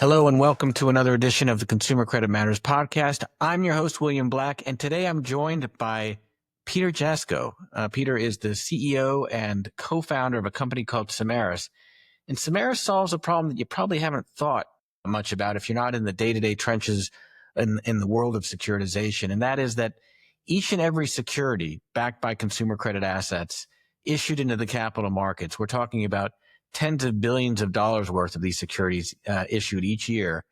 Hello and welcome to another edition of the Consumer Credit Matters podcast. I'm your host, William Black, and today I'm joined by Peter Jasko. Peter is the CEO and co-founder of a company called Semeris. And Semeris solves a problem that you probably haven't thought much about if you're not in the day-to-day trenches in the world of securitization. And that is that each and every security backed by consumer credit assets issued into the capital markets, we're talking about tens of billions of dollars worth of these securities issued each year.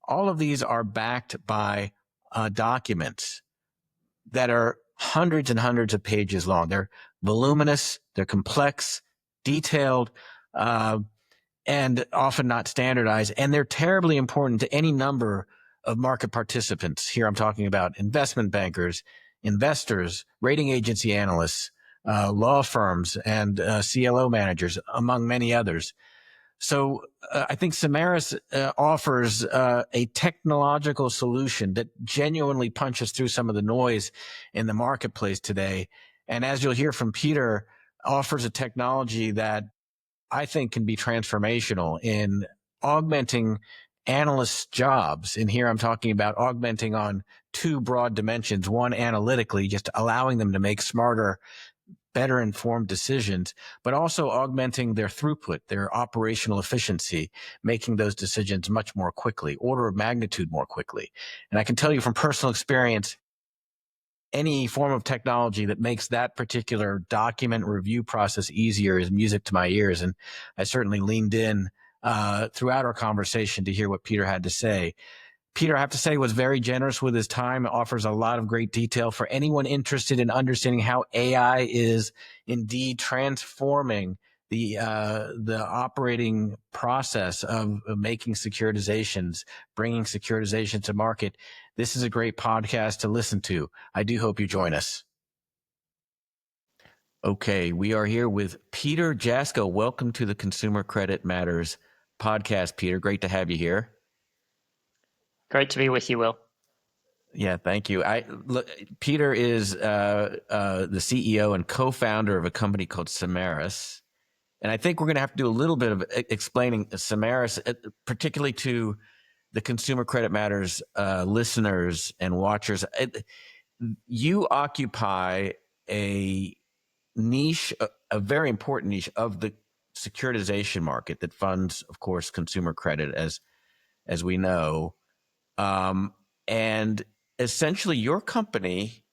All of these are backed by documents that are hundreds and hundreds of pages long. They're voluminous, they're complex, detailed, and often not standardized. And they're terribly important to any number of market participants. Here I'm talking about investment bankers, investors, rating agency analysts, law firms, and CLO managers, among many others. So I think Semeris offers a technological solution that genuinely punches through some of the noise in the marketplace today. And as you'll hear from Peter, offers a technology that I think can be transformational in augmenting analysts' jobs. And here I'm talking about augmenting on two broad dimensions. One, analytically, just allowing them to make smarter, better informed decisions, but also augmenting their throughput, their operational efficiency, making those decisions much more quickly, order of magnitude more quickly. And I can tell you from personal experience, any form of technology that makes that particular document review process easier is music to my ears. And I certainly leaned in throughout our conversation to hear what Peter had to say. Peter, I have to say, was very generous with his time, offers a lot of great detail for anyone interested in understanding how AI is indeed transforming the operating process of making securitizations, bringing securitization to market. This is a great podcast to listen to. I do hope you join us. Okay, we are here with Peter Jasko. Welcome to the Consumer Credit Matters podcast, Peter. Great to have you here. Great to be with you, Will. Yeah, thank you. Peter is the CEO and co-founder of a company called Semeris. And I think we're going to have to do a little bit of explaining Semeris, particularly to the Consumer Credit Matters listeners and watchers. You occupy a niche, a very important niche of the securitization market that funds, of course, consumer credit, as we know. And essentially your company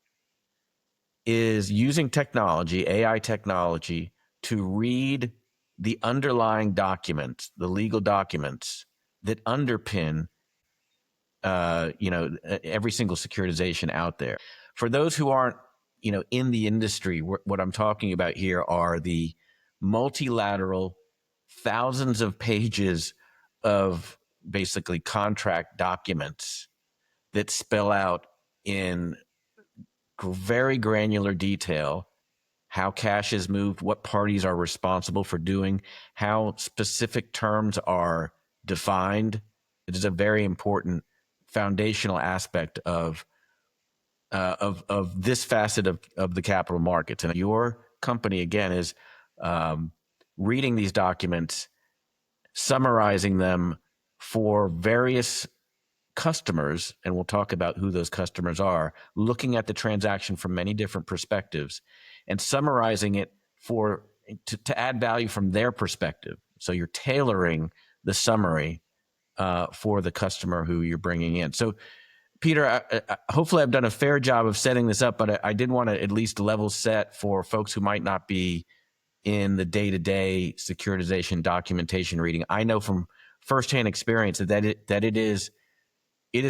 is using technology, AI technology, to read the underlying documents, the legal documents that underpin, every single securitization out there. For those who aren't, in the industry, what I'm talking about here are the multilateral thousands of pages of basically contract documents that spell out in very granular detail how cash is moved, what parties are responsible for doing, how specific terms are defined. It is a very important foundational aspect of this facet of the capital markets. And your company, again, is reading these documents, summarizing them for various customers, and we'll talk about who those customers are, looking at the transaction from many different perspectives and summarizing it to add value from their perspective. So you're tailoring the summary for the customer who you're bringing in. So Peter, hopefully I've done a fair job of setting this up, but I did want to at least level set for folks who might not be in the day-to-day securitization documentation reading. I know from firsthand experience that it is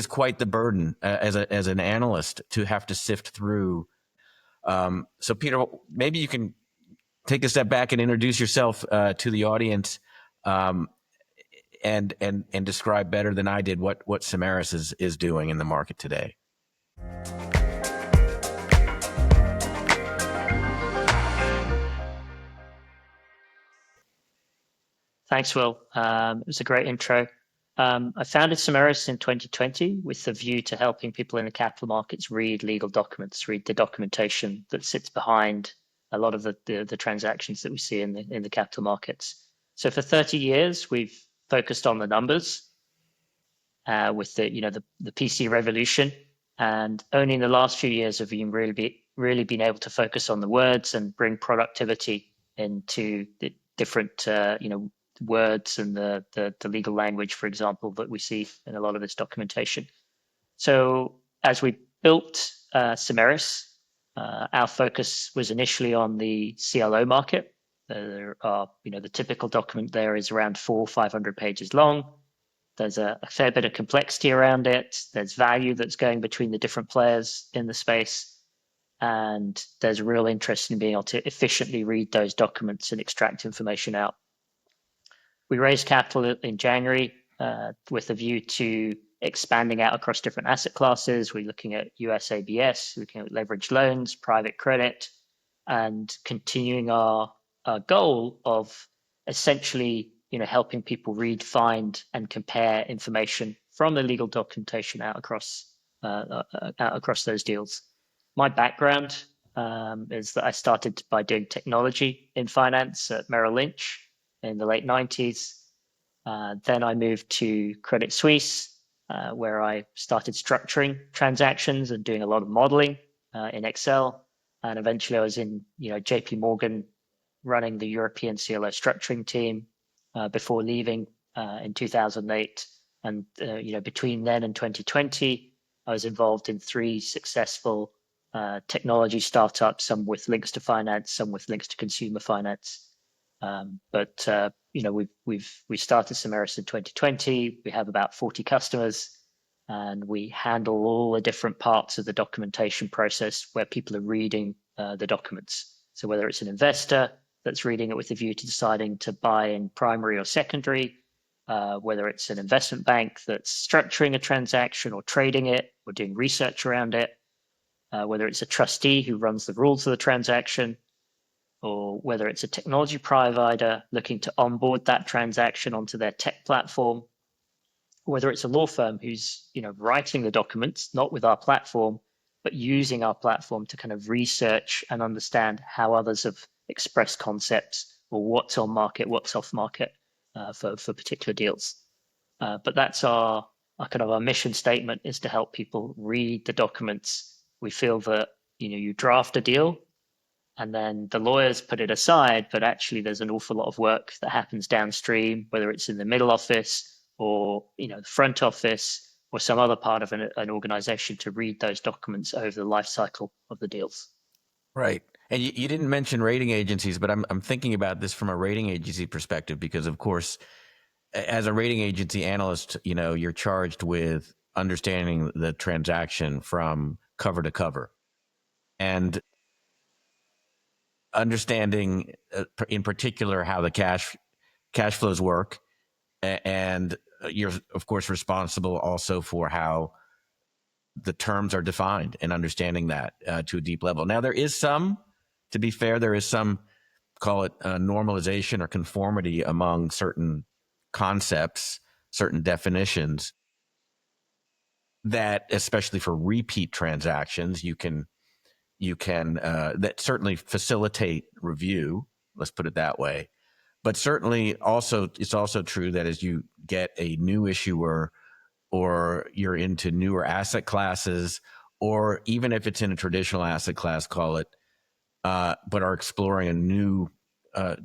quite the burden as an analyst to have to sift through. So Peter, maybe you can take a step back and introduce yourself to the audience, and describe better than I did what Semeris is doing in the market today. Thanks, Will. It was a great intro. I founded Semeris in 2020 with the view to helping people in the capital markets read legal documents, read the documentation that sits behind a lot of the transactions that we see in the capital markets. So for 30 years, we've focused on the numbers. with the PC revolution, and only in the last few years have we really been able to focus on the words and bring productivity into the different words and the legal language, for example, that we see in a lot of this documentation. So as we built Semeris, our focus was initially on the CLO market. There are, the typical document there is around 400-500 pages long. There's a fair bit of complexity around it. There's value that's going between the different players in the space. And there's a real interest in being able to efficiently read those documents and extract information out. We raised capital in January with a view to expanding out across different asset classes. We're looking at US ABS, looking at leveraged loans, private credit, and continuing our goal of essentially helping people read, find, and compare information from the legal documentation out across those deals. My background is that I started by doing technology in finance at Merrill Lynch in the late 90s. Then I moved to Credit Suisse, where I started structuring transactions and doing a lot of modeling in Excel. And eventually I was in JP Morgan running the European CLO structuring team before leaving in 2008. And between then and 2020, I was involved in 3 successful technology startups, some with links to finance, some with links to consumer finance. But we started Semeris in 2020. We have about 40 customers, and we handle all the different parts of the documentation process where people are reading the documents. So whether it's an investor that's reading it with a view to deciding to buy in primary or secondary, whether it's an investment bank that's structuring a transaction or trading it or doing research around it, whether it's a trustee who runs the rules of the transaction, or whether it's a technology provider looking to onboard that transaction onto their tech platform, whether it's a law firm who's writing the documents, not with our platform, but using our platform to kind of research and understand how others have expressed concepts or what's on market, what's off market for particular deals. But that's our mission statement, is to help people read the documents. We feel that you draft a deal and then the lawyers put it aside, but actually there's an awful lot of work that happens downstream, whether it's in the middle office or the front office or some other part of an organization to read those documents over the life cycle of the deals. Right. And you didn't mention rating agencies, but I'm thinking about this from a rating agency perspective, because of course, as a rating agency analyst, you're charged with understanding the transaction from cover to cover and understanding in particular how the cash flows work. And you're of course responsible also for how the terms are defined and understanding that to a deep level. Now to be fair, there is some, call it normalization or conformity among certain concepts, certain definitions that, especially for repeat transactions, you can that certainly facilitate review. Let's put it that way. But certainly also, it's also true that as you get a new issuer or you're into newer asset classes, or even if it's in a traditional asset class, call it, but are exploring a new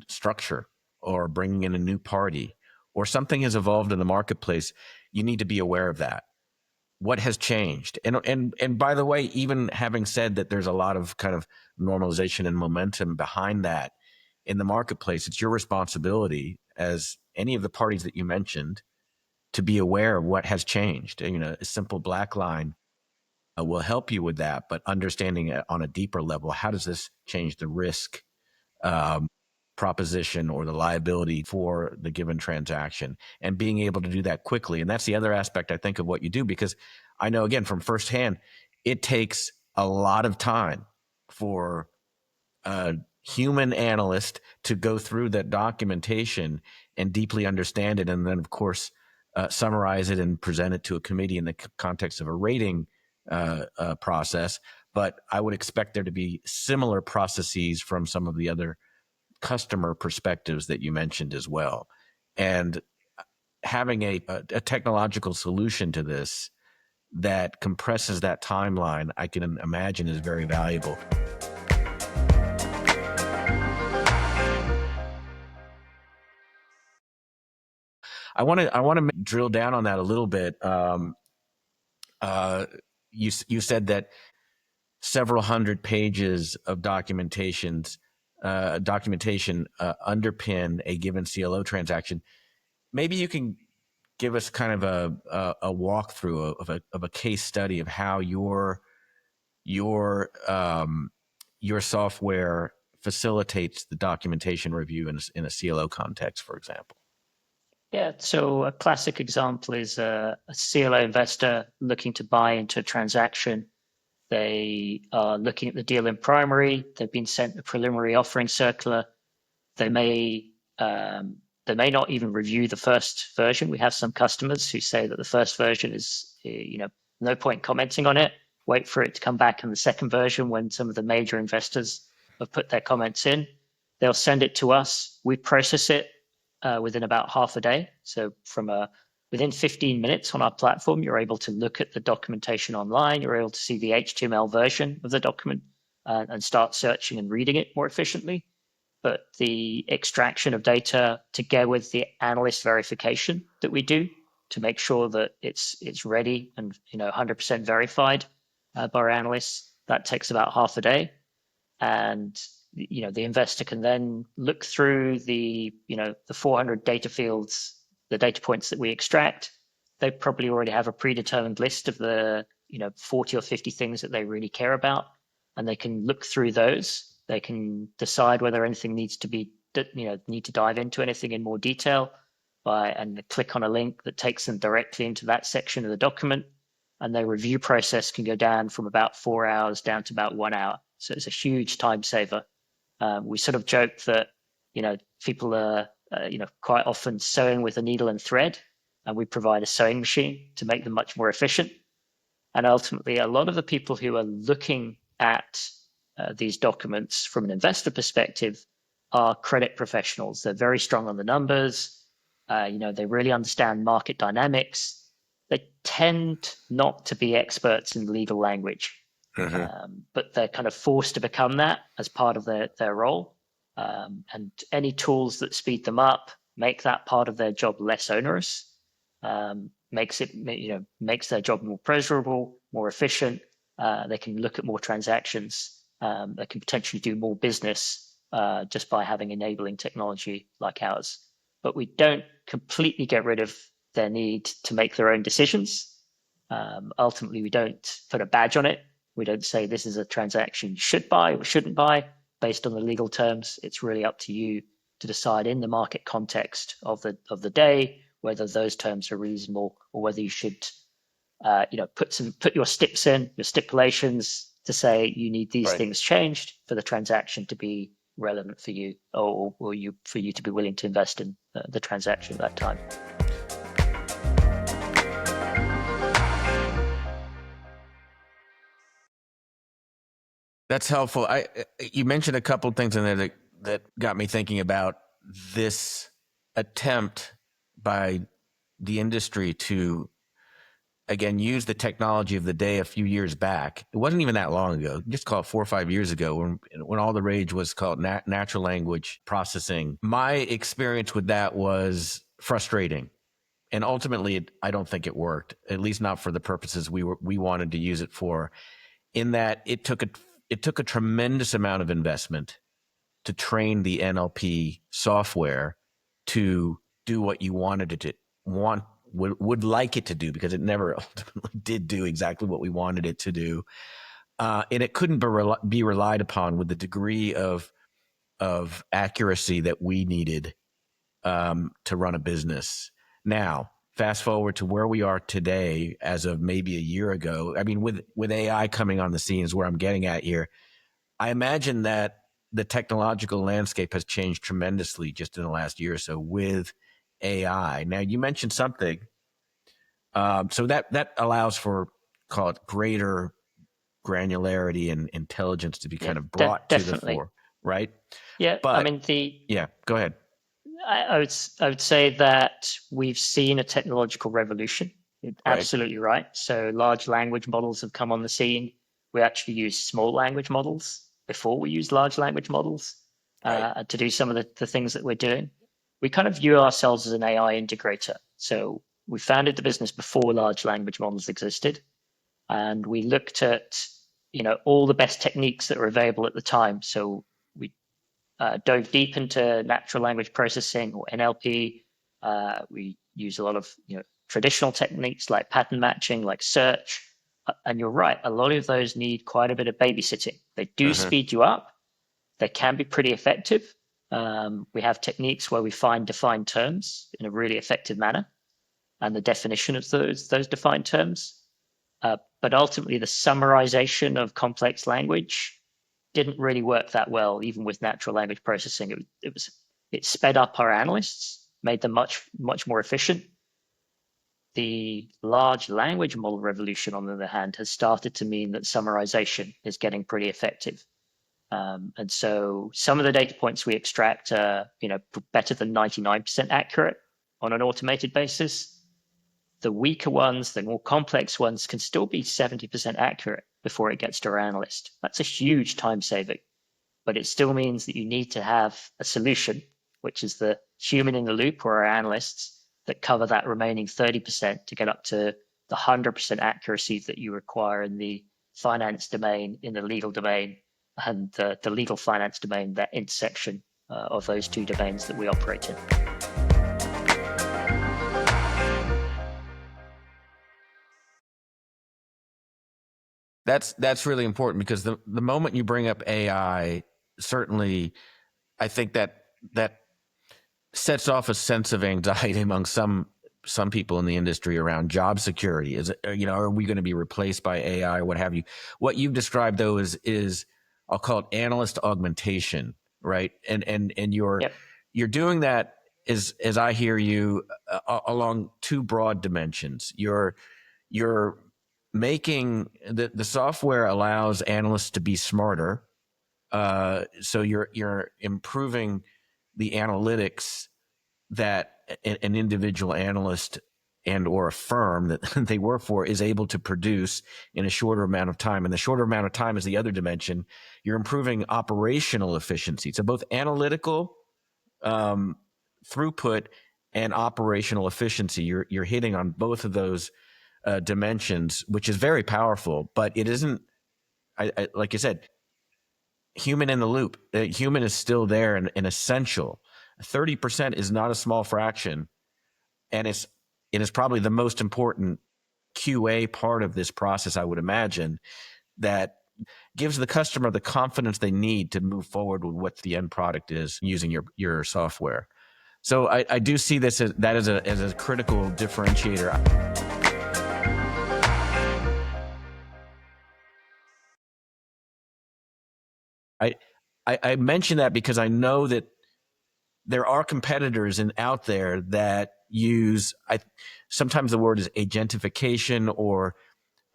structure or bringing in a new party, or something has evolved in the marketplace, you need to be aware of that. What has changed? And by the way, even having said that there's a lot of kind of normalization and momentum behind that in the marketplace, it's your responsibility as any of the parties that you mentioned to be aware of what has changed. A simple black line will help you with that, but understanding it on a deeper level, how does this change the risk proposition or the liability for the given transaction, and being able to do that quickly. And that's the other aspect, I think, of what you do, because I know, again, from firsthand, it takes a lot of time for a human analyst to go through that documentation and deeply understand it. And then, of course, summarize it and present it to a committee in the context of a rating process. But I would expect there to be similar processes from some of the other customer perspectives that you mentioned as well. And having a technological solution to this that compresses that timeline, I can imagine is very valuable. I want to drill down on that a little bit. You said that several hundred pages of documentation underpin a given CLO transaction. Maybe you can give us kind of a walkthrough of a case study of how your software facilitates the documentation review in a CLO context, for example. Yeah, so a classic example is a CLO investor looking to buy into a transaction. They are looking at the deal in primary. They've been sent a preliminary offering circular. They may not even review the first version. We have some customers who say that the first version is, no point commenting on it. Wait for it to come back in the second version when some of the major investors have put their comments in. They'll send it to us. We process it within about half a day. So within 15 minutes on our platform, you're able to look at the documentation online. You're able to see the HTML version of the document and start searching and reading it more efficiently. But the extraction of data together with the analyst verification that we do to make sure that it's ready and 100% verified by our analysts, that takes about half a day. And the investor can then look through the 400 data fields, the data points that we extract. They probably already have a predetermined list of the 40 or 50 things that they really care about, and they can look through those. They can decide whether anything needs to dive into anything in more detail and click on a link that takes them directly into that section of the document. And their review process can go down from about 4 hours down to about 1 hour. So it's a huge time saver. We sort of joke that, people are, quite often sewing with a needle and thread, and we provide a sewing machine to make them much more efficient. And ultimately, a lot of the people who are looking at these documents from an investor perspective are credit professionals. They're very strong on the numbers. They really understand market dynamics. They tend not to be experts in legal language. But they're kind of forced to become that as part of their role. And any tools that speed them up, make that part of their job less onerous, makes their job more pleasurable, more efficient. They can look at more transactions. They can potentially do more business just by having enabling technology like ours. But we don't completely get rid of their need to make their own decisions. Ultimately, we don't put a badge on it. We don't say this is a transaction you should buy or shouldn't buy based on the legal terms. It's really up to you to decide in the market context of the day whether those terms are reasonable or whether you should put your stips in, your stipulations to say you need these things changed for the transaction to be relevant for you or for you to be willing to invest in the transaction at that time. That's helpful. You mentioned a couple of things in there that got me thinking about this attempt by the industry to, again, use the technology of the day a few years back. It wasn't even that long ago. Just call it 4 or 5 years ago when all the rage was called natural language processing. My experience with that was frustrating. And ultimately, I don't think it worked, at least not for the purposes we wanted to use it for, in that it took a tremendous amount of investment to train the NLP software to do what you wanted it to would like it to do, because it never ultimately did do exactly what we wanted it to do. And it couldn't be relied upon with the degree of accuracy that we needed to run a business. Now, fast forward to where we are today, as of maybe a year ago. I mean, with AI coming on the scene is where I'm getting at here. I imagine that the technological landscape has changed tremendously just in the last year or so with AI. Now, you mentioned something. So that allows for, call it, greater granularity and intelligence to be kind of brought to the fore, right? Yeah, But I mean, go ahead. I would say that we've seen a technological revolution. You're Right. absolutely right. So large language models have come on the scene. We actually use small language models before we use large language models Right. to do some of the things that we're doing. We kind of view ourselves as an AI integrator. So we founded the business before large language models existed, and we looked at all the best techniques that were available at the time. So we dove deep into natural language processing or NLP. We use a lot of traditional techniques like pattern matching, like search. And you're right, a lot of those need quite a bit of babysitting. They do speed you up. They can be pretty effective. We have techniques where we find defined terms in a really effective manner and the definition of those defined terms. But ultimately, the summarization of complex language didn't really work that well, even with natural language processing. It sped up our analysts, made them much more efficient. The large language model revolution, on the other hand, has started to mean that summarization is getting pretty effective. And so some of the data points we extract are, better than 99% accurate on an automated basis. The weaker ones, the more complex ones, can still be 70% accurate before it gets to our analyst. That's a huge time saving, but it still means that you need to have a solution, which is the human in the loop or our analysts that cover that remaining 30% to get up to the 100% accuracy that you require in the finance domain, in the legal domain, and the legal finance domain, that intersection of those two domains that we operate in. That's really important, because the moment you bring up AI, certainly I think that sets off a sense of anxiety among some people in the industry around job security. Is are we going to be replaced by AI or what have you? What you've described though is I'll call it analyst augmentation, right? And you're doing that, as I hear you, along two broad dimensions. You're making the software allows analysts to be smarter. So you're improving the analytics that an individual analyst and or a firm that they work for is able to produce in a shorter amount of time. And the shorter amount of time is the other dimension. You're improving operational efficiency. So both analytical throughput and operational efficiency, you're hitting on both of those dimensions, which is very powerful. But it isn't, like you said, human in the loop. The human is still there and essential. 30% is not a small fraction, and it is probably the most important QA part of this process, I would imagine, that gives the customer the confidence they need to move forward with what the end product is using your software. So I do see this as a critical differentiator. I mention that because I know that there are competitors out there that use, sometimes the word is agentification or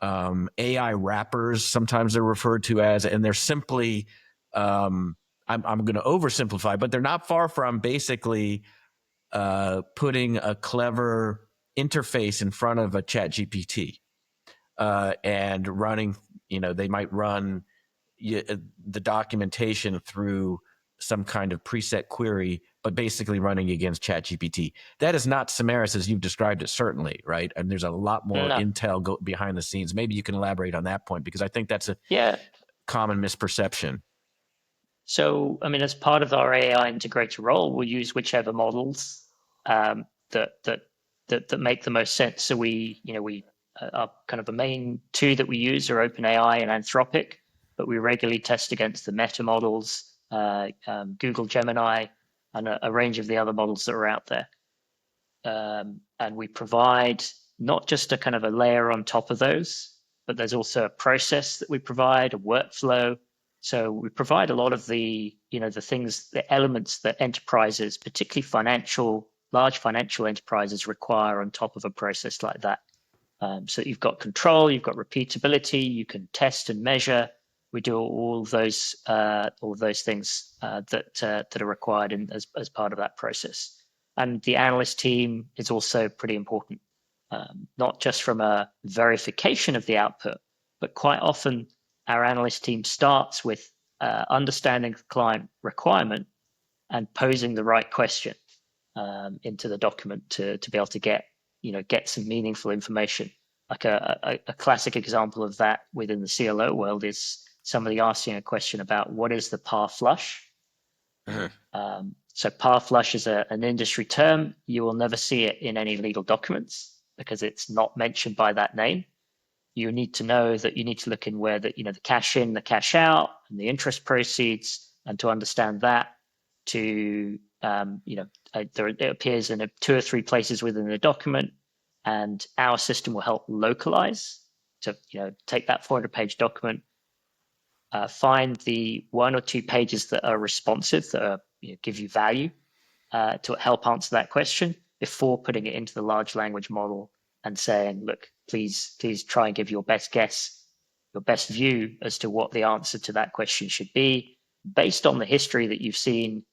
AI wrappers, sometimes they're referred to as, and they're simply, I'm going to oversimplify, but they're not far from basically putting a clever interface in front of a chat GPT and running, they might run the documentation through some kind of preset query, but basically running against ChatGPT. That is not Semeris as you've described it, certainly, right? And there's a lot more intel behind the scenes. Maybe you can elaborate on that point, because I think that's a common misperception. So, as part of our AI integrator role, we'll use whichever models that make the most sense. So we our kind of the main two that we use are OpenAI and Anthropic, but we regularly test against the Meta models, Google Gemini, and a range of the other models that are out there. And we provide not just a kind of a layer on top of those, but there's also a process that we provide, a workflow. So we provide a lot of the things, the elements that enterprises, particularly large financial enterprises, require on top of a process like that. So you've got control, you've got repeatability, you can test and measure, We do all those things that are required as part of that process. And the analyst team is also pretty important, not just from a verification of the output, but quite often our analyst team starts with understanding the client requirement and posing the right question into the document to be able to get some meaningful information. Like a classic example of that within the CLO world is somebody asking a question about what is the par flush. So par flush is an industry term. You will never see it in any legal documents because it's not mentioned by that name. You need to know that you need to look in where the cash in, the cash out, and the interest proceeds, and to understand that, it appears in 2 or 3 places within the document, and our system will help localize to take that 400-page document, find the 1 or 2 pages that are responsive, that are, give you value to help answer that question before putting it into the large language model and saying, look, please try and give your best guess, your best view as to what the answer to that question should be based on the history that you've seen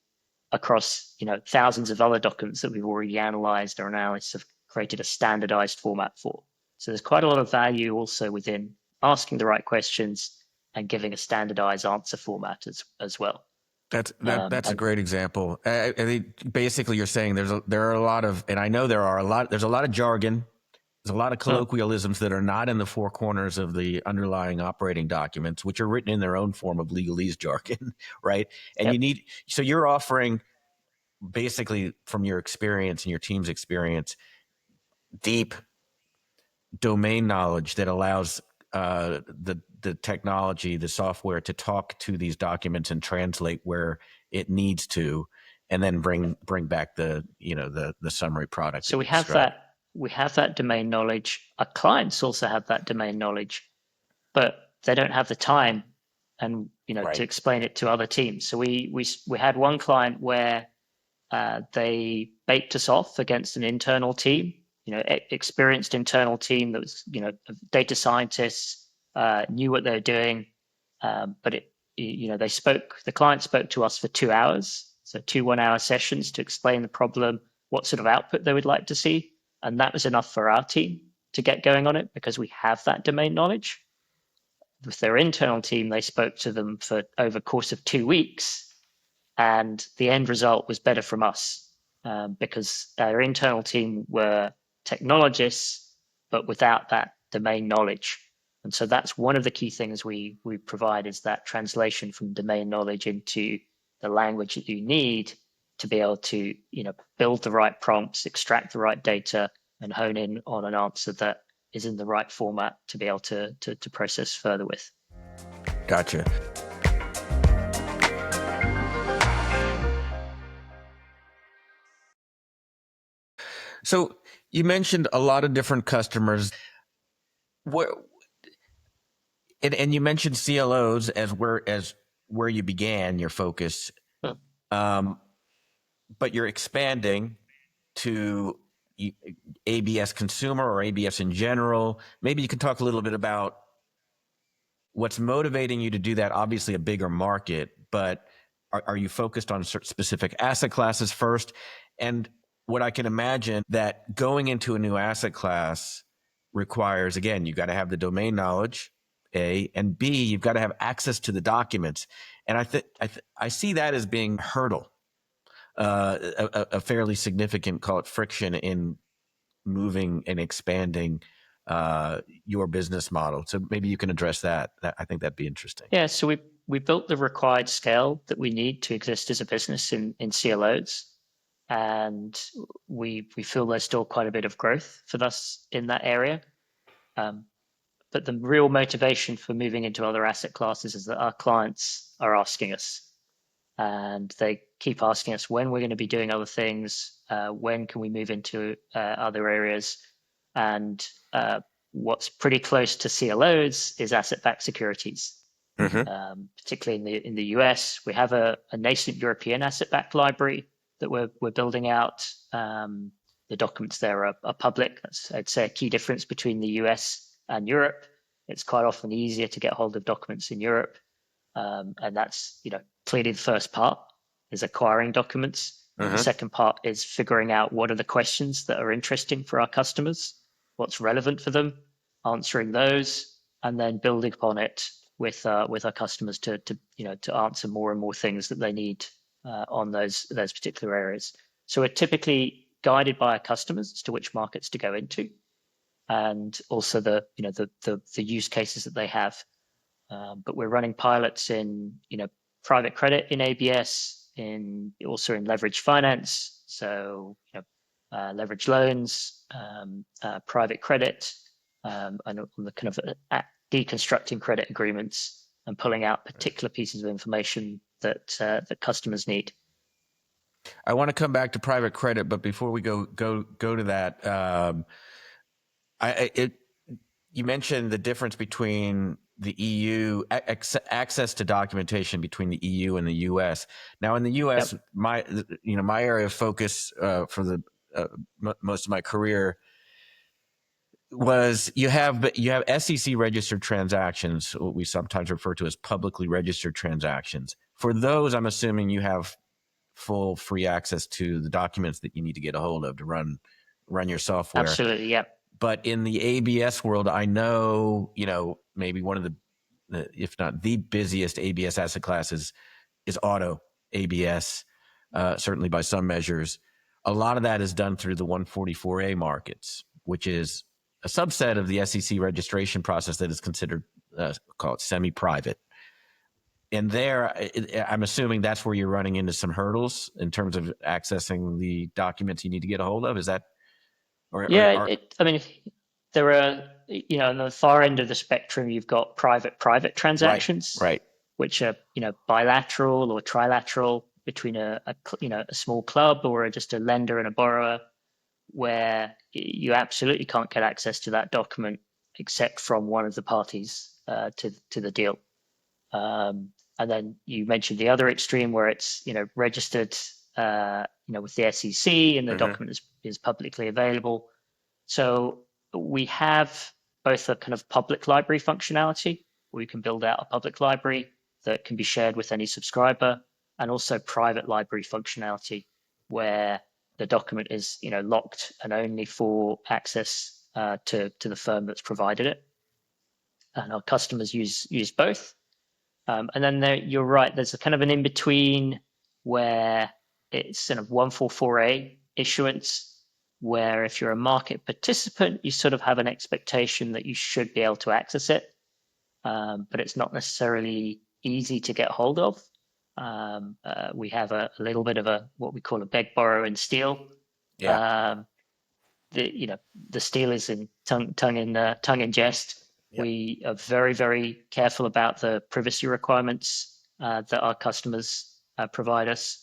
across thousands of other documents that we've already analyzed or analysts have created a standardized format for. So there's quite a lot of value also within asking the right questions and giving a standardized answer format as well. That's a great example. I think basically you're saying there are a lot of, and I know there's a lot of jargon. There's a lot of colloquialisms that are not in the 4 corners of the underlying operating documents, which are written in their own form of legalese jargon, right? And so you're offering, basically from your experience and your team's experience, deep domain knowledge that allows the technology, the software, to talk to these documents and translate where it needs to, and then bring back the summary product. So we have that domain knowledge. Our clients also have that domain knowledge, but they don't have the time and to explain it to other teams. So we had one client where they baked us off against an internal team, experienced internal team that was data scientists, knew what they were doing, but the client spoke to us for 2 hours, so 2 1-hour sessions to explain the problem, what sort of output they would like to see, and that was enough for our team to get going on it because we have that domain knowledge. With their internal team, they spoke to them for over a course of 2 weeks, and the end result was better from us because our internal team were technologists, but without that domain knowledge. And so that's one of the key things we provide, is that translation from domain knowledge into the language that you need to be able to build the right prompts, extract the right data, and hone in on an answer that is in the right format to be able to process further with. Gotcha. So you mentioned a lot of different customers. And you mentioned CLOs as where you began your focus, but you're expanding to ABS consumer or ABS in general. Maybe you can talk a little bit about what's motivating you to do that. Obviously a bigger market, but are you focused on specific asset classes first? And what I can imagine that going into a new asset class requires, again, you've got to have the domain knowledge, A, and B, you've got to have access to the documents. And I see that as being a hurdle, a fairly significant, call it friction, in moving and expanding your business model. So maybe you can address that. I think that'd be interesting. Yeah, so we built the required scale that we need to exist as a business in CLOs. And we feel there's still quite a bit of growth for us in that area. But the real motivation for moving into other asset classes is that our clients are asking us. And they keep asking us when we're going to be doing other things, when can we move into other areas. And what's pretty close to CLOs is asset-backed securities. Particularly in the US, we have a nascent European asset-backed library that we're building out. The documents there are public. That's, I'd say, a key difference between the US and Europe. It's quite often easier to get hold of documents in Europe. And that's, clearly the first part is acquiring documents. The second part is figuring out what are the questions that are interesting for our customers, what's relevant for them, answering those, and then building upon it with our customers to answer more and more things that they need on those particular areas. So we're typically guided by our customers as to which markets to go into, and also the use cases that they have. But we're running pilots in private credit in ABS, also in leverage finance, so leverage loans, private credit, and on the kind of deconstructing credit agreements and pulling out particular pieces of information that customers need. I want to come back to private credit, but before we go to that, you mentioned the difference between the EU access to documentation between the EU and the US. Now, in the US, yep. my area of focus for the most of my career was you have SEC registered transactions, what we sometimes refer to as publicly registered transactions. For those, I'm assuming you have full free access to the documents that you need to get a hold of to run your software. Absolutely, yeah. But in the ABS world, I know, maybe one of the, if not the busiest ABS asset classes is auto ABS, certainly by some measures. A lot of that is done through the 144A markets, which is a subset of the SEC registration process that is considered, call it semi-private. And there, I'm assuming that's where you're running into some hurdles in terms of accessing the documents you need to get a hold of. Is that? There are, on the far end of the spectrum, you've got private transactions, right, which are, bilateral or trilateral between a small club or just a lender and a borrower, where you absolutely can't get access to that document except from one of the parties to the deal. And then you mentioned the other extreme where it's, registered, with the SEC and the document is publicly available. So we have both a kind of public library functionality where we can build out a public library that can be shared with any subscriber, and also private library functionality where the document is, locked and only for access to the firm that's provided it. And our customers use both. And then you're right, there's a kind of an in-between where it's kind of 144A issuance, where if you're a market participant, you sort of have an expectation that you should be able to access it, but it's not necessarily easy to get hold of. We have a little bit of what we call a beg, borrow, and steal. Yeah. The steal is in tongue in jest. Yep. We are very, very careful about the privacy requirements that our customers provide us.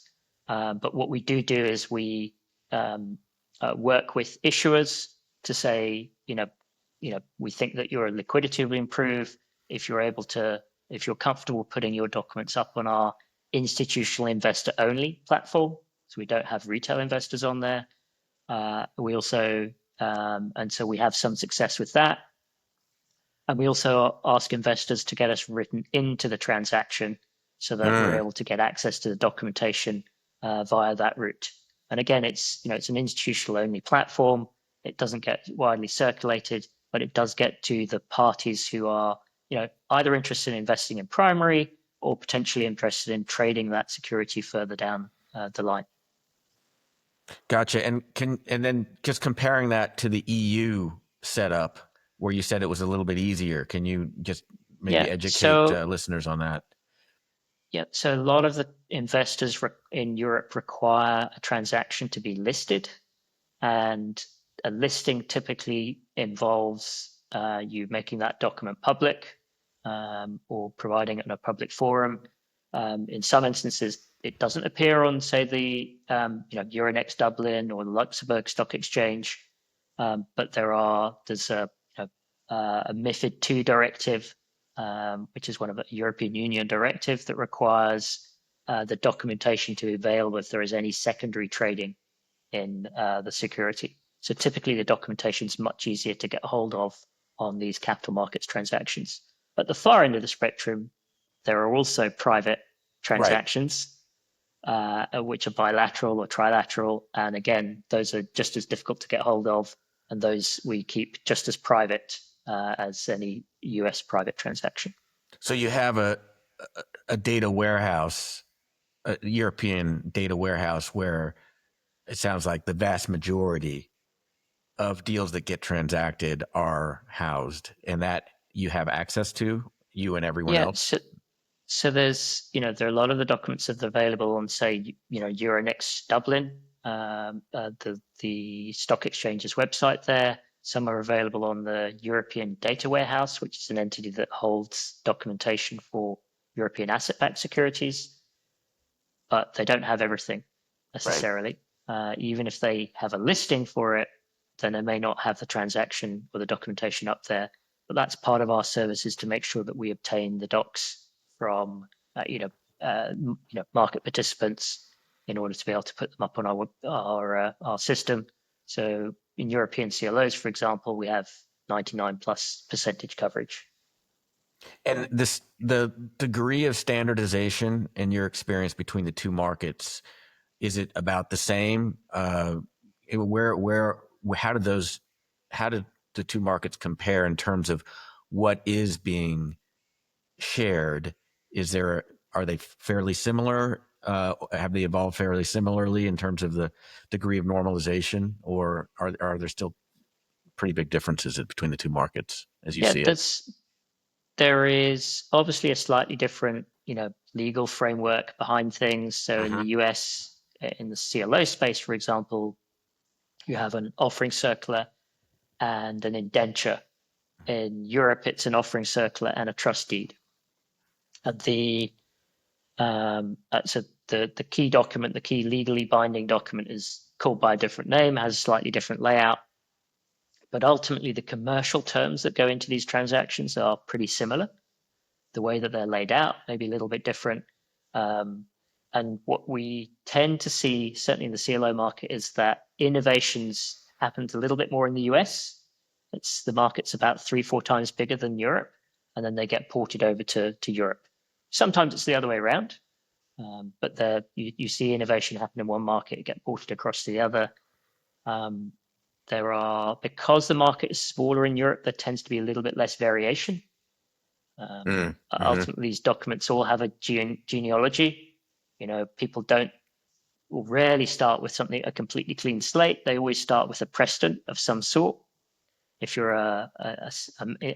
But what we do is we work with issuers to say, we think that your liquidity will improve if you're comfortable putting your documents up on our institutional investor only platform. So we don't have retail investors on there. We also, and so we have some success with that. And we also ask investors to get us written into the transaction so that we're able to get access to the documentation via that route. And again, it's an institutional only platform. It doesn't get widely circulated, but it does get to the parties who are, either interested in investing in primary or potentially interested in trading that security further down the line. Gotcha. And then just comparing that to the EU setup, where you said it was a little bit easier, can you just maybe educate listeners on that? Yeah, so a lot of the investors in Europe require a transaction to be listed, and a listing typically involves you making that document public or providing it in a public forum. In some instances, it doesn't appear on, say, the Euronext Dublin or the Luxembourg Stock Exchange, but there's a MiFID II directive, which is one of the European Union directive that requires the documentation to be available if there is any secondary trading in the security. So typically the documentation is much easier to get hold of on these capital markets transactions. At the far end of the spectrum, there are also private transactions, which are bilateral or trilateral. And again, those are just as difficult to get hold of. And those we keep just as private as any US private transaction. So you have a data warehouse, a European data warehouse, where it sounds like the vast majority of deals that get transacted are housed, and that you have access to, you and everyone else. So there's, there are a lot of the documents that are available on, say, Euronext Dublin, the stock exchange's website there. Some are available on the European Data Warehouse, which is an entity that holds documentation for European asset-backed securities, but they don't have everything necessarily. Even if they have a listing for it, then they may not have the transaction or the documentation up there. But that's part of our services to make sure that we obtain the docs from market participants in order to be able to put them up on our system. So in European CLOs, for example, we have 99+% coverage. And the degree of standardization in your experience between the two markets, is it about the same? How did the two markets compare in terms of what is being shared? Are they fairly similar? Have they evolved fairly similarly in terms of the degree of normalization, or are there still pretty big differences between the two markets as you see it? There is obviously a slightly different, legal framework behind things. So in the US, in the CLO space, for example, you have an offering circular and an indenture. In Europe, it's an offering circular and a trust deed. And so the key document, the key legally binding document, is called by a different name, has a slightly different layout. But ultimately, the commercial terms that go into these transactions are pretty similar. The way that they're laid out may be a little bit different. And what we tend to see, certainly in the CLO market, is that innovations happens a little bit more in the US. The market's about 3-4 times bigger than Europe, and then they get ported over to Europe. Sometimes it's the other way around, but you see innovation happen in one market, it get ported across to the other. Because the market is smaller in Europe, there tends to be a little bit less variation. Ultimately, these documents all have a genealogy. People will rarely start with a completely clean slate. They always start with a precedent of some sort. If you're a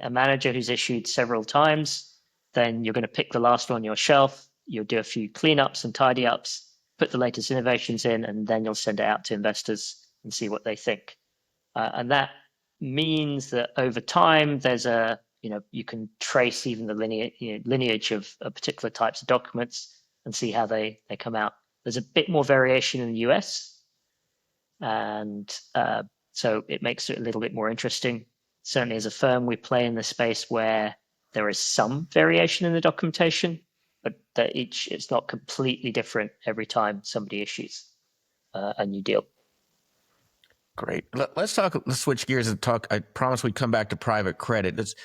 manager who's issued several times, then you're going to pick the last one on your shelf. You'll do a few cleanups and tidy ups, put the latest innovations in, and then you'll send it out to investors and see what they think. And that means that over time, you can trace even the lineage of particular types of documents and see how they come out. There's a bit more variation in the US, and so it makes it a little bit more interesting. Certainly as a firm, we play in the space where there is some variation in the documentation, but it's not completely different every time somebody issues a new deal. Great. Let's switch gears and talk. I promise we'd come back to private credit. It's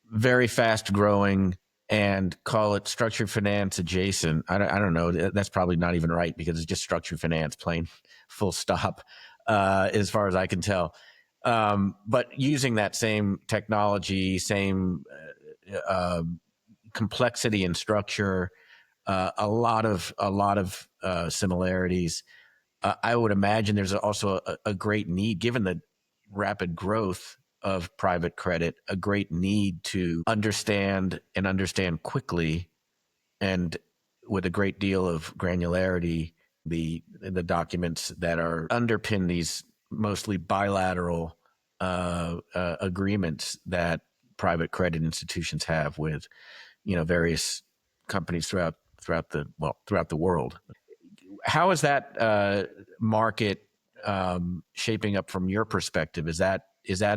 very fast growing, and call it structured finance adjacent. I don't know. That's probably not even right, because it's just structured finance, plain full stop, as far as I can tell. But using that same technology, same complexity and structure, a lot of similarities. I would imagine there's also a great need, given the rapid growth of private credit, a great need to understand quickly and with a great deal of granularity the documents that are underpin these mostly bilateral agreements that private credit institutions have with various companies throughout the world. How is that market shaping up from your perspective? Is that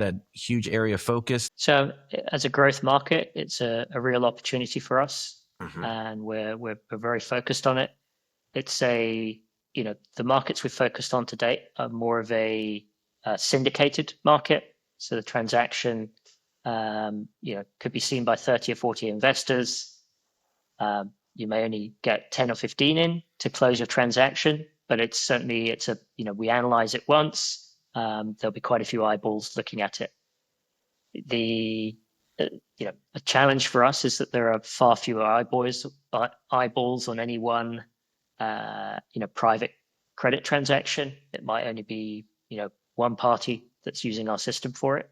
a huge area of focus? So as a growth market, it's a real opportunity for us, and we're very focused on it. It's the markets we've focused on to date are more of a syndicated market. So the transaction, could be seen by 30 or 40 investors. You may only get 10 or 15 in to close your transaction, but we analyze it once. There'll be quite a few eyeballs looking at it. A challenge for us is that there are far fewer eyeballs on any one, private credit transaction. It might only be, one party that's using our system for it.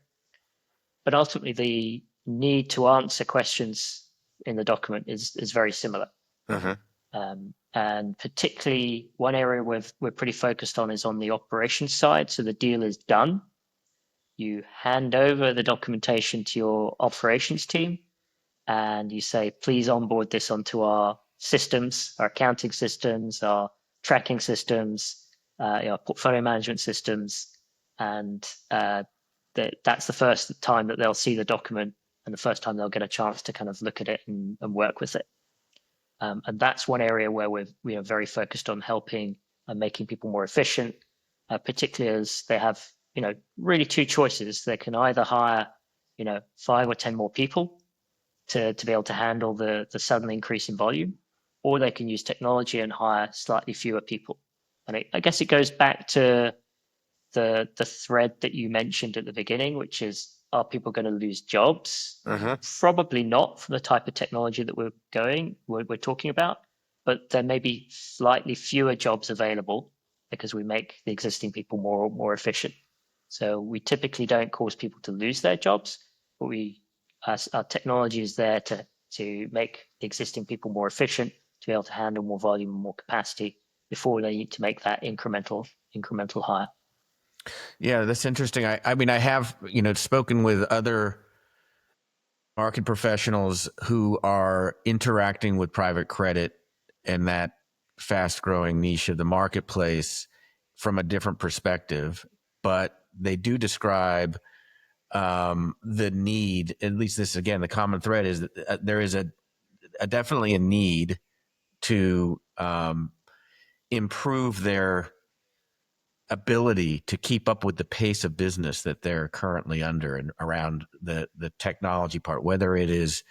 But ultimately, the need to answer questions in the document is very similar. And particularly one area we're pretty focused on is on the operations side. So the deal is done. You hand over the documentation to your operations team and you say, please onboard this onto our systems, our accounting systems, our tracking systems, our portfolio management systems. And that's the first time that they'll see the document and the first time they'll get a chance to kind of look at it and work with it. And that's one area where we are very focused on helping and making people more efficient, particularly as they have, really two choices. They can either hire, 5 or 10 more people to be able to handle the sudden increase in volume, or they can use technology and hire slightly fewer people. And I guess it goes back to the thread that you mentioned at the beginning, which is, are people going to lose jobs? Probably not for the type of technology that we're talking about, but there may be slightly fewer jobs available because we make the existing people more efficient. So we typically don't cause people to lose their jobs, but our technology is there to make the existing people more efficient, to be able to handle more volume and more capacity before they need to make that incremental hire. Yeah, that's interesting. I mean, I have, spoken with other market professionals who are interacting with private credit and that fast growing niche of the marketplace from a different perspective, but they do describe the need, at least this, again, the common thread is that there is definitely a need to improve their ability to keep up with the pace of business that they're currently under and around the technology part, whether it is,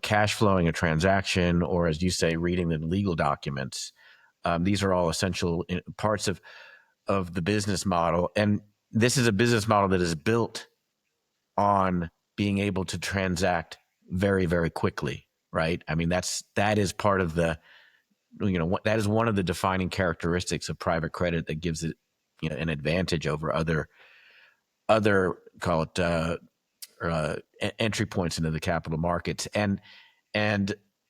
cash flowing a transaction or, as you say, reading the legal documents. These are all essential parts of the business model. And this is a business model that is built on being able to transact very, very quickly, right? I mean, that is part of the, that is one of the defining characteristics of private credit that gives it, an advantage over other call it entry points into the capital markets. And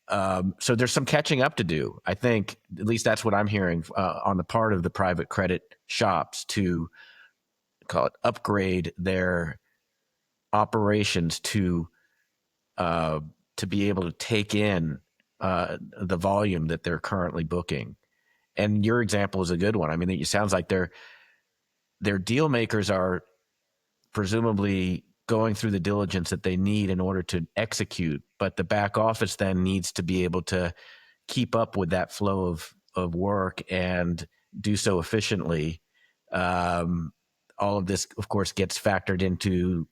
so there's some catching up to do. I think at least that's what I'm hearing on the part of the private credit shops to call it upgrade their operations to be able to take in the volume that they're currently booking. And your example is a good one. I mean, it sounds like their deal makers are presumably going through the diligence that they need in order to execute, but the back office then needs to be able to keep up with that flow of work and do so efficiently. All of this, of course, gets factored into,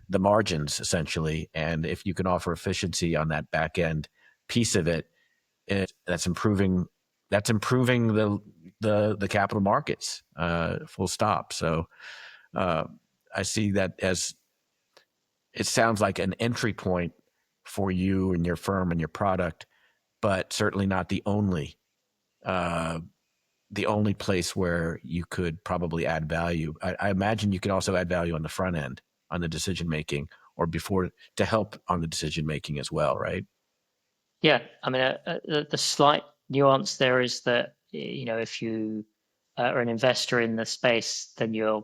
the margins essentially. And if you can offer efficiency on that back end piece of it, that's improving the capital markets, full stop. So I see that as, it sounds like an entry point for you and your firm and your product, but certainly not the only place where you could probably add value. I imagine you could also add value on the front end, on the decision making, or before, to help on the decision making as well, right? Yeah, I mean, the slight nuance there is that, if you are an investor in the space, then you're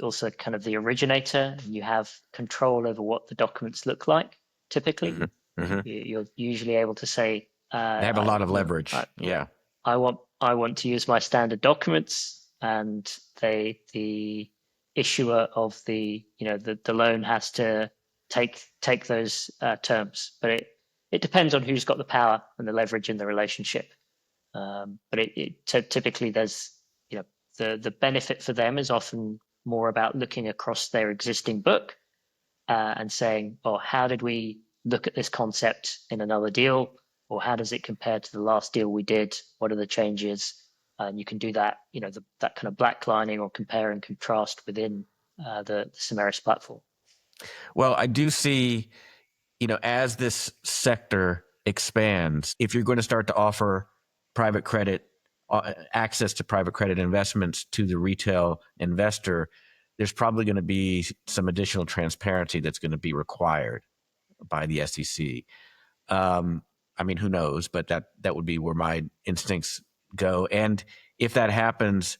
also kind of the originator, and you have control over what the documents look like. Typically, you're usually able to say, they have a lot of leverage. Yeah, I want to use my standard documents, and the issuer of the loan has to take those terms, but it depends on who's got the power and the leverage in the relationship. But typically there's, the benefit for them is often more about looking across their existing book and saying, oh, how did we look at this concept in another deal, or how does it compare to the last deal we did? What are the changes? And you can do that, that kind of blacklining or compare and contrast within the Semeris platform. Well, I do see, as this sector expands, if you're going to start to offer private credit, access to private credit investments to the retail investor, there's probably going to be some additional transparency that's going to be required by the SEC. Who knows? But that would be where my instincts go. And if that happens,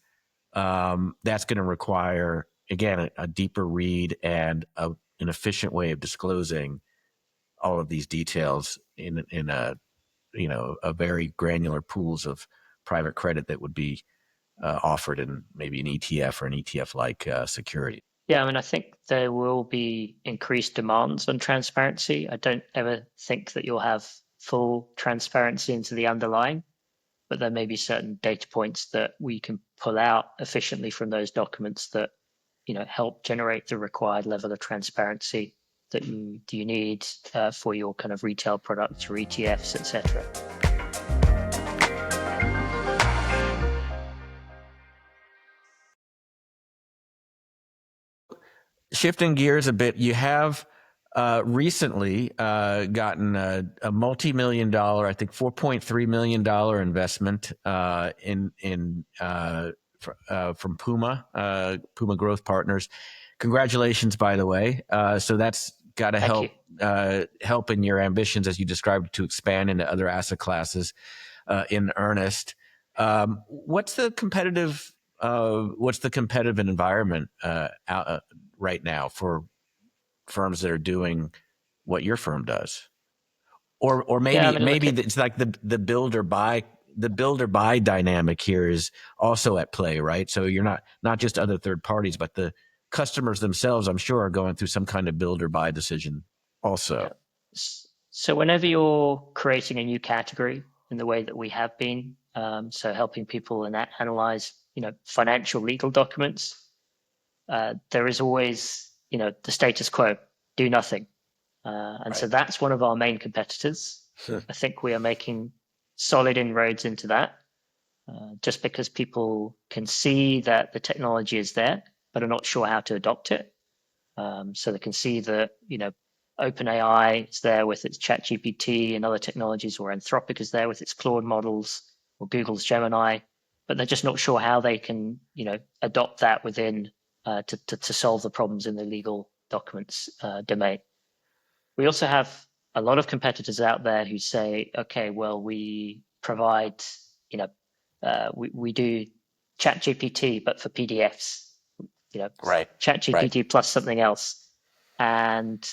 that's going to require, again, a deeper read and an efficient way of disclosing all of these details in a very granular pools of private credit that would be offered in maybe an ETF or an ETF-like security. Yeah, I think there will be increased demands on transparency. I don't ever think that you'll have full transparency into the underlying, but there may be certain data points that we can pull out efficiently from those documents that help generate the required level of transparency that you need for your kind of retail products or ETFs, etc. Shifting gears a bit, you have recently gotten a multi-million-dollar, I think $4.3 million investment from Puma Growth Partners. Congratulations, by the way. So that's got to help in your ambitions, as you described, to expand into other asset classes in earnest. What's the competitive environment right now for firms that are doing what your firm does? Or maybe it's like the build or buy dynamic here is also at play, right? So you're not just other third parties, but the customers themselves, I'm sure, are going through some kind of build or buy decision also. Yeah. So whenever you're creating a new category in the way that we have been, so helping people analyze, financial legal documents, there is always, the status quo, do nothing. And so that's one of our main competitors. I think we are making solid inroads into that, just because people can see that the technology is there, but are not sure how to adopt it. So they can see that, OpenAI is there with its ChatGPT and other technologies, or Anthropic is there with its Claude models, or Google's Gemini, but they're just not sure how they can, adopt that within to solve the problems in the legal documents domain. We also have a lot of competitors out there who say, okay, well, we provide, we do ChatGPT, but for PDFs, ChatGPT plus something else. And,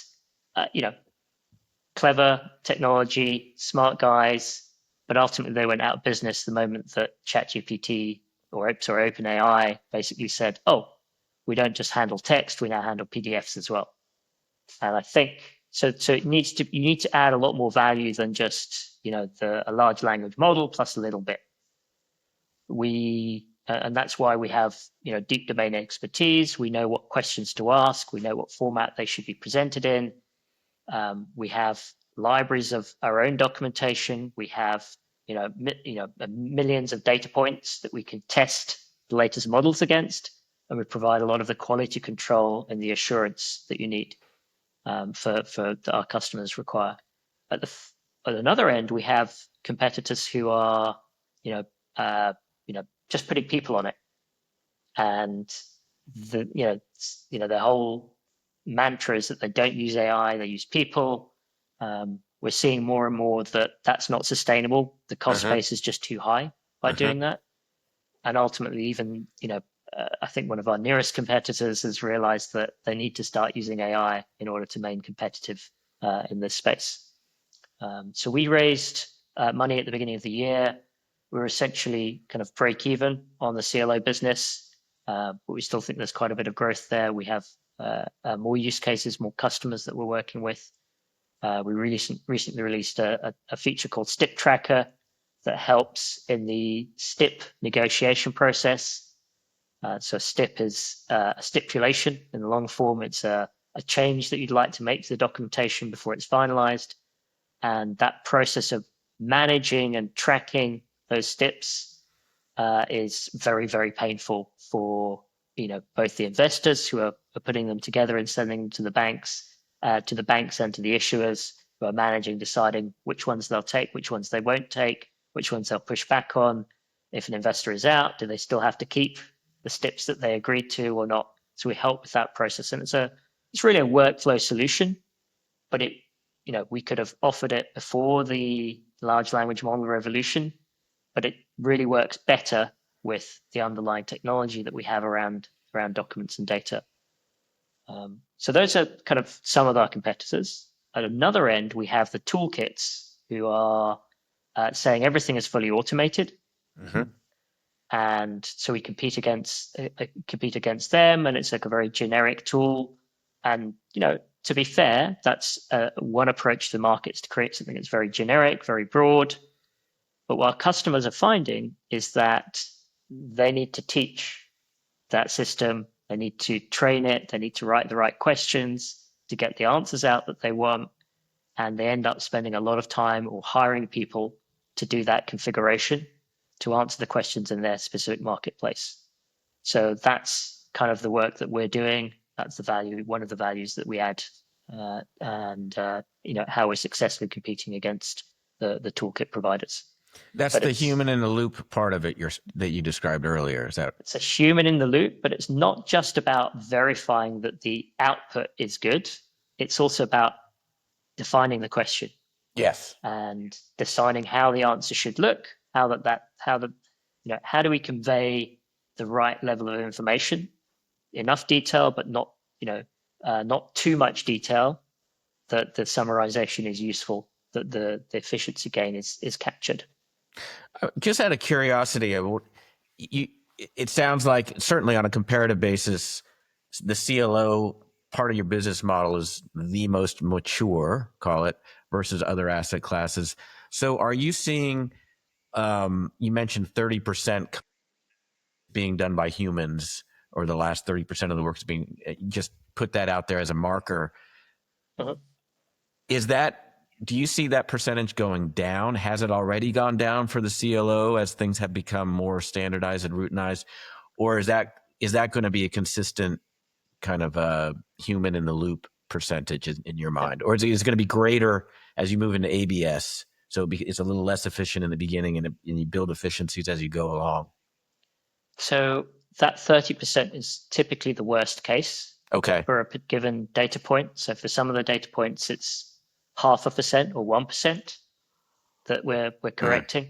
clever technology, smart guys, but ultimately they went out of business the moment that ChatGPT or OpenAI basically said, oh, we don't just handle text, we now handle PDFs as well. And I think so you need to add a lot more value than just a large language model plus a little bit. And that's why we have deep domain expertise. We know what questions to ask. We know what format they should be presented in. We have libraries of our own documentation. We have millions of data points that we can test the latest models against, and we provide a lot of the quality control and the assurance that you need for that our customers require. At another end, we have competitors who are just putting people on it, and their whole mantra is that they don't use AI, they use people. We're seeing more and more that that's not sustainable. The cost base is just too high by doing that. And ultimately, even, I think one of our nearest competitors has realized that they need to start using AI in order to remain competitive in this space. So we raised money at the beginning of the year. We were essentially kind of break even on the CLO business, but we still think there's quite a bit of growth there. We have more use cases, more customers that we're working with. We recently released a feature called STIP Tracker that helps in the STIP negotiation process. So STIP is a stipulation in the long form. It's a a change that you'd like to make to the documentation before it's finalized. And that process of managing and tracking those steps is very, very painful for both the investors who are putting them together and sending them to the banks and to the issuers who are managing, deciding which ones they'll take, which ones they won't take, which ones they'll push back on. If an investor is out, do they still have to keep the steps that they agreed to or not? So we help with that process, and it's really a workflow solution, but we could have offered it before the large language model revolution, but it really works better with the underlying technology that we have around documents and data. So those are kind of some of our competitors. At another end, we have the toolkits who are saying everything is fully automated. Mm-hmm. And so we compete against them, and it's like a very generic tool. And to be fair, that's one approach to the market, is to create something that's very generic, very broad. But what customers are finding is that they need to teach that system, they need to train it, they need to write the right questions to get the answers out that they want, and they end up spending a lot of time or hiring people to do that configuration to answer the questions in their specific marketplace. So that's kind of the work that we're doing. That's the value, one of the values that we add, and how we're successfully competing against the toolkit providers. That's the human in the loop part of it that you described earlier. Is that? It's a human in the loop, but it's not just about verifying that the output is good. It's also about defining the question. Yes. And deciding how the answer should look, how do we convey the right level of information, enough detail, but not too much detail, that the summarization is useful, that the efficiency gain is captured. Just out of curiosity, it sounds like, certainly on a comparative basis, the CLO part of your business model is the most mature, call it, versus other asset classes. So are you seeing, you mentioned 30% being done by humans, or the last 30% of the work is being, just put that out there as a marker. Uh-huh. Do you see that percentage going down? Has it already gone down for the CLO as things have become more standardized and routinized? Or is that going to be a consistent kind of a human in the loop percentage in your mind? Or is it going to be greater as you move into ABS? So it's a little less efficient in the beginning, and you build efficiencies as you go along. So that 30% is typically the worst case. Okay. For a given data point. So for some of the data points, it's 0.5% or 1% that we're correcting.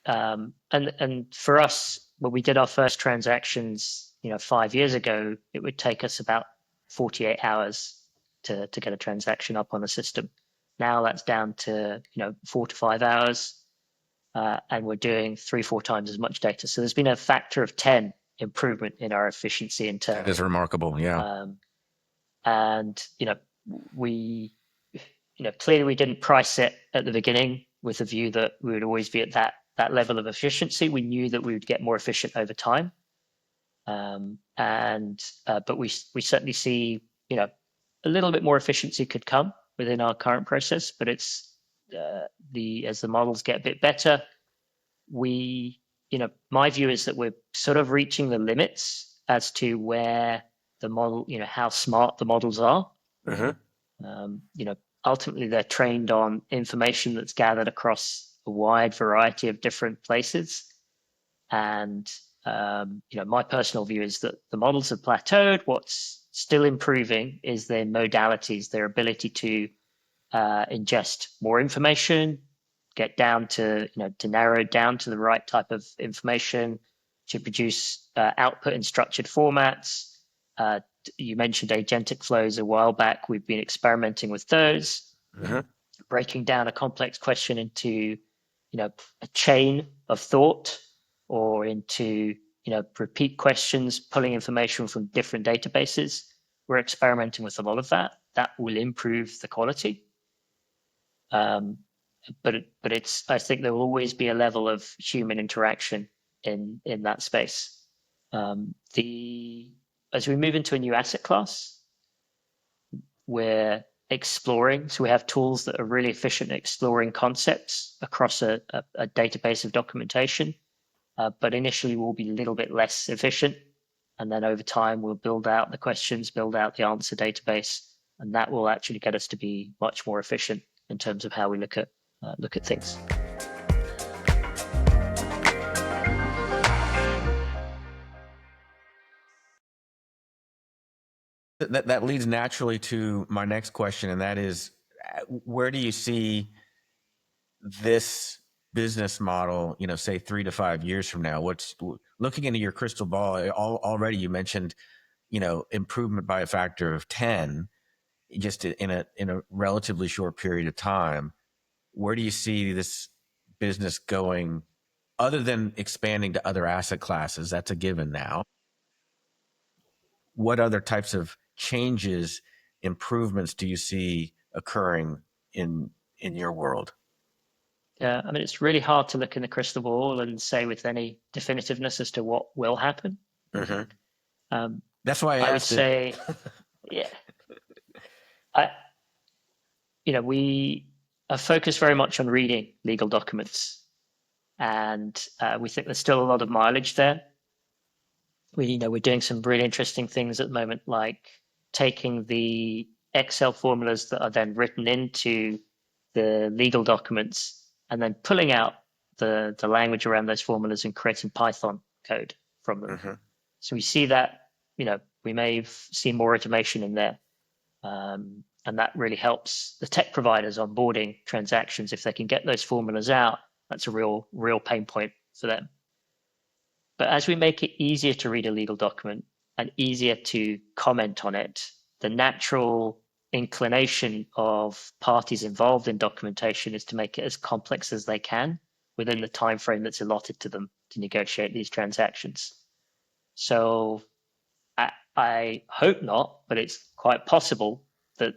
And for us, when we did our first transactions, 5 years ago, it would take us about 48 hours to get a transaction up on the system. Now that's down to 4 to 5 hours, and we're doing 3-4 times as much data. So there's been a factor of 10 improvement in our efficiency in terms. That is remarkable, yeah. And we clearly we didn't price it at the beginning with a view that we would always be at that level of efficiency. We knew that we would get more efficient over time, but we certainly see a little bit more efficiency could come within our current process. But it's as the models get a bit better, my view is that we're sort of reaching the limits as to where the model, how smart the models are. Mm-hmm. Ultimately they're trained on information that's gathered across a wide variety of different places. And, my personal view is that the models have plateaued. What's still improving is their modalities, their ability to ingest more information, get down to narrow it down to the right type of information, to produce output in structured formats. You mentioned agentic flows a while back. We've been experimenting with those, breaking down a complex question into a chain of thought, or into repeat questions, pulling information from different databases. We're experimenting with a lot of that. That will improve the quality. But I think there will always be a level of human interaction in that space. as we move into a new asset class, we're exploring. So we have tools that are really efficient at exploring concepts across a database of documentation. But initially we'll be a little bit less efficient. And then over time, we'll build out the questions, build out the answer database, and that will actually get us to be much more efficient in terms of how we look at things. That leads naturally to my next question, and that is, where do you see this business model, say 3 to 5 years from now? What's looking into your crystal ball? Already you mentioned, improvement by a factor of 10, just in a relatively short period of time. Where do you see this business going, other than expanding to other asset classes? That's a given now. What other types of changes, improvements do you see occurring in your world? Yeah, I mean, it's really hard to look in the crystal ball and say with any definitiveness as to what will happen. Mm-hmm. That's why I would say, yeah, we are focused very much on reading legal documents, and we think there's still a lot of mileage there. We're doing some really interesting things at the moment, like taking the Excel formulas that are then written into the legal documents and then pulling out the language around those formulas and creating Python code from them. Mm-hmm. So we see that, we may see more automation in there. And that really helps the tech providers onboarding transactions. If they can get those formulas out, that's a real pain point for them. But as we make it easier to read a legal document and easier to comment on it, the natural inclination of parties involved in documentation is to make it as complex as they can within the time frame that's allotted to them to negotiate these transactions. So I hope not, but it's quite possible that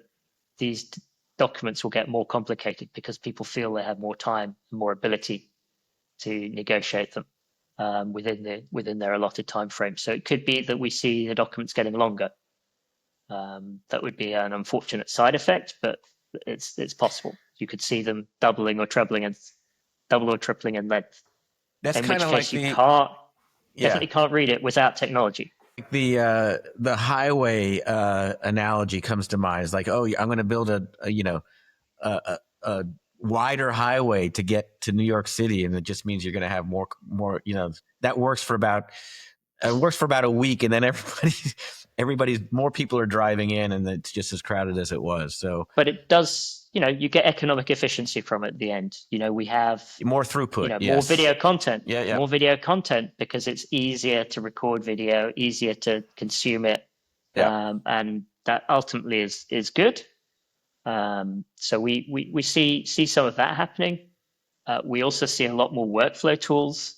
these documents will get more complicated because people feel they have more time and more ability to negotiate them within their allotted time frame. So it could be that we see the documents getting longer. That would be an unfortunate side effect, but it's possible. You could see them doubling or tripling in length. That's kind of like you definitely can't read it without technology. The highway analogy comes to mind. It's like, oh, I'm going to build a wider highway to get to New York City, and it just means you're going to have more. That works for about a week, and then everybody's more people are driving in, and it's just as crowded as it was. So, but it does. You get economic efficiency from it at the end. We have more throughput, more video content, more video content, because it's easier to record video, easier to consume it, and that ultimately is good. So we see some of that happening. We also see a lot more workflow tools.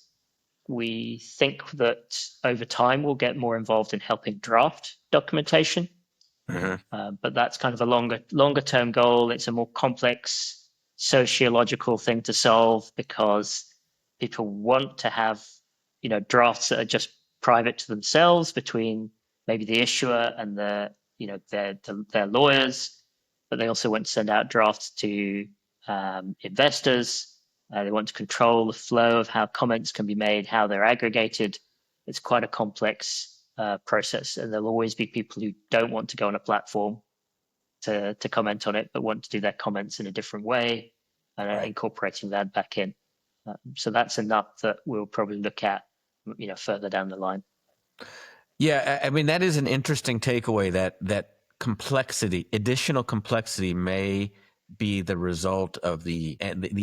We think that over time we'll get more involved in helping draft documentation. Mm-hmm. But that's kind of a longer term goal. It's a more complex sociological thing to solve because people want to have, drafts that are just private to themselves between maybe the issuer and their lawyers, but they also want to send out drafts to investors. They want to control the flow of how comments can be made, how they're aggregated. It's quite a complex process, and there'll always be people who don't want to go on a platform to comment on it, but want to do their comments in a different way and incorporating that back in. So that's a nut that we'll probably look at, further down the line. Yeah, I mean, that is an interesting takeaway, that complexity, additional complexity may be the result of the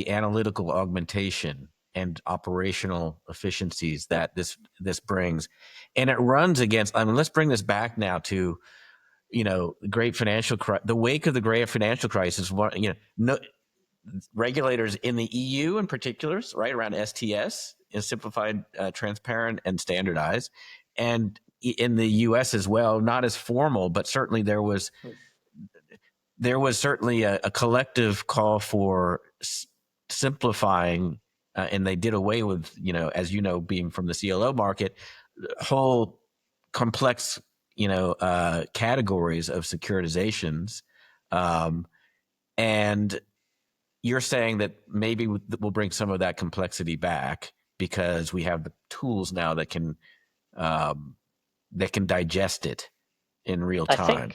analytical augmentation and operational efficiencies that this brings. And it runs against, let's bring this back now to, the wake of the great financial crisis. Regulators in the EU in particular, right around STS, is simplified, transparent, and standardized. And in the US as well, not as formal, but certainly there was certainly a collective call for simplifying, and they did away with, as being from the CLO market, whole complex categories of securitizations. And you're saying that maybe we'll bring some of that complexity back because we have the tools now that can digest it in real time.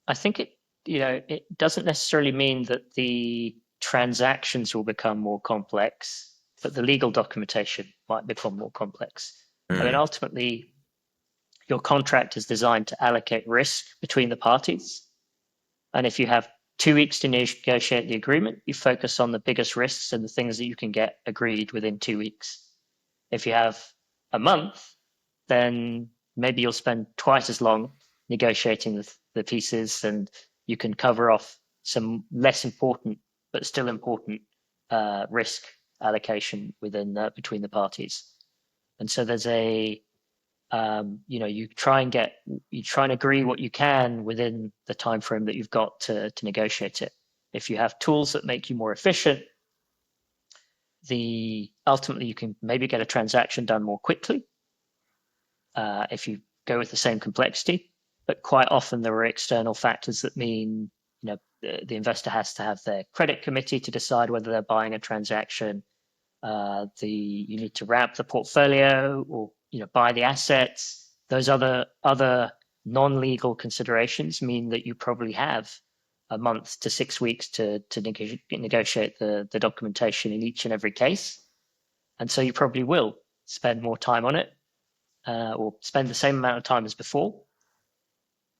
I think it doesn't necessarily mean that the transactions will become more complex, but the legal documentation might become more complex. I mean, ultimately, your contract is designed to allocate risk between the parties. And if you have 2 weeks to negotiate the agreement, you focus on the biggest risks and the things that you can get agreed within 2 weeks. If you have a month, then maybe you'll spend twice as long negotiating the pieces, and you can cover off some less important but still important risk allocation within between the parties. And so there's you try and agree what you can within the time frame that you've got to negotiate it. If you have tools that make you more efficient, ultimately you can maybe get a transaction done more quickly if you go with the same complexity. But quite often there are external factors that mean the investor has to have their credit committee to decide whether they're buying a transaction. You need to ramp the portfolio or buy the assets. Those other non-legal considerations mean that you probably have a month to 6 weeks to negotiate the documentation in each and every case. And so you probably will spend more time on it or spend the same amount of time as before.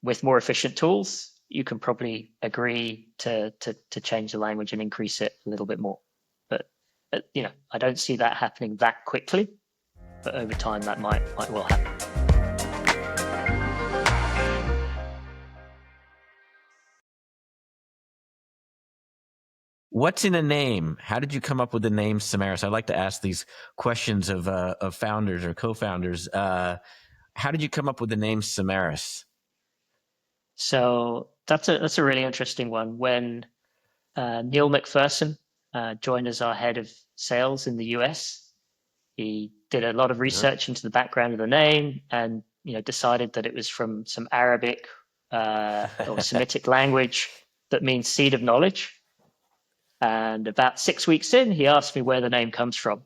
With more efficient tools, you can probably agree to change the language and increase it a little bit more. But I don't see that happening that quickly, but over time that might well happen. What's in a name? How did you come up with the name Semeris? I like to ask these questions of founders or co-founders. How did you come up with the name Semeris? So that's a really interesting one. When Neil McPherson joined as our head of sales in the US, he did a lot of research into the background of the name and decided that it was from some Arabic or Semitic language that means seed of knowledge. And about 6 weeks in, he asked me where the name comes from.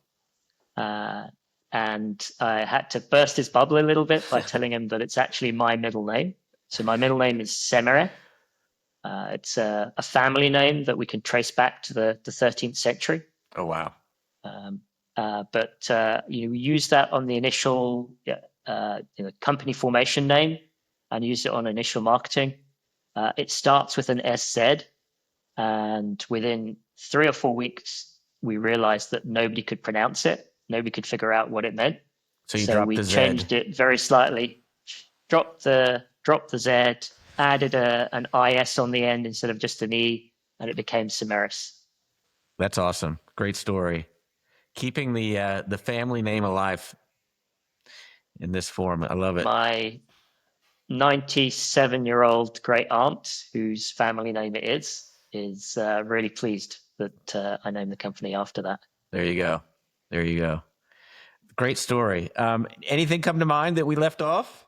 And I had to burst his bubble a little bit by telling him that it's actually my middle name. So my middle name is Semeris. It's a family name that we can trace back to the 13th century. Oh, wow. But we use that on the initial company formation name and use it on initial marketing. It starts with an SZ, and within 3 or 4 weeks, we realized that nobody could pronounce it. Nobody could figure out what it meant. So we changed it very slightly, dropped the Z, added an IS on the end instead of just an E, and it became Semeris. That's awesome. Great story. Keeping the family name alive in this form. I love it. My 97-year-old great aunt, whose family name it is really pleased that I named the company after that. There you go. Great story. Anything come to mind that we left off?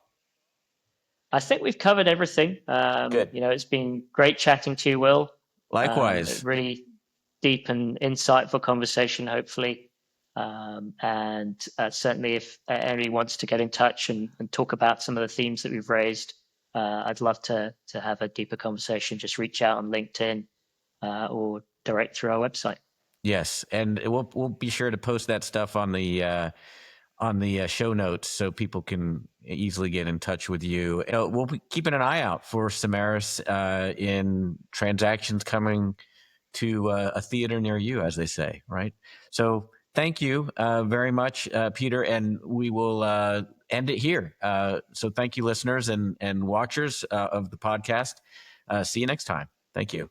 I think we've covered everything. Good. It's been great chatting to you, Will. Likewise. Really deep and insightful conversation, hopefully. And certainly if anybody wants to get in touch and talk about some of the themes that we've raised, I'd love to have a deeper conversation. Just reach out on LinkedIn or direct through our website. Yes, and we'll be sure to post that stuff on the show notes so people can easily get in touch with you. We'll be keeping an eye out for Semeris in transactions coming to a theater near you, as they say, right? So thank you very much, Peter, and we will end it here. So thank you, listeners and watchers of the podcast. See you next time. Thank you.